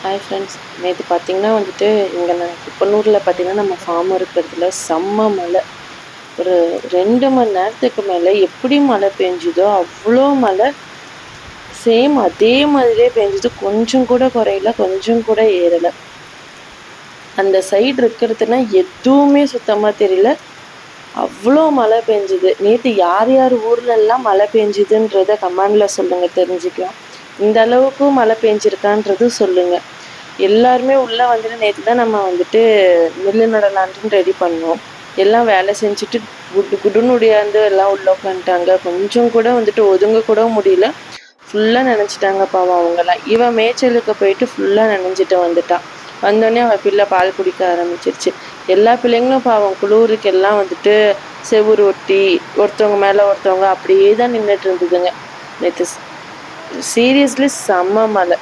Hi friends, நேற்று பார்த்தீங்கன்னா வந்துட்டு இங்கே நான் குப்பனூரில் பார்த்தீங்கன்னா நம்ம ஃபார்ம் இருக்கிறதுல செம்ம மழை. ஒரு 2 மணி நேரத்துக்கு மேலே எப்படி மழை பெஞ்சுதோ அவ்வளோ மழை. சேம் அதே மாதிரியே பெஞ்சுது. கொஞ்சம் கூட குறையல, கொஞ்சம் கூட ஏறலை. அந்த சைடு இருக்கிறதுனா எதுவுமே சுத்தமாக தெரியல. அவ்வளோ மழை பெஞ்சுது. நேற்று யார் யார் ஊர்லெல்லாம் மழை பெஞ்சுதுன்றத கமெண்டில் சொல்லுங்கள், தெரிஞ்சுக்கலாம். இந்த அளவுக்கு மழை பெஞ்சிருக்கான்றது சொல்லுங்கள். எல்லாருமே உள்ளே வந்துட்டு நேற்று தான் நம்ம வந்துட்டு நெல் நடலான்ட்டு ரெடி பண்ணோம். எல்லாம் வேலை செஞ்சுட்டு குட்டு குடுன்னு ஒடியாந்து எல்லாம் உள்ளே உட்காந்துட்டாங்க. கொஞ்சம் கூட வந்துட்டு ஒதுங்க கூட முடியல. ஃபுல்லாக நினச்சிட்டாங்க பாவம் அவங்கெல்லாம். இவன் மேய்ச்சலுக்கு போயிட்டு ஃபுல்லாக நினைஞ்சிட்டு வந்துட்டான். வந்தோடனே அவன் பிள்ளை பால் குடிக்க ஆரம்பிச்சிருச்சு. எல்லா பிள்ளைங்களும் பாவம் குளூருக்கு எல்லாம் வந்துட்டு செவுரு ஒட்டி ஒருத்தவங்க மேலே ஒருத்தவங்க அப்படியே தான் நின்றுட்டு இருந்ததுங்க நேற்று. சீரியஸ்லி செம்ம மழை.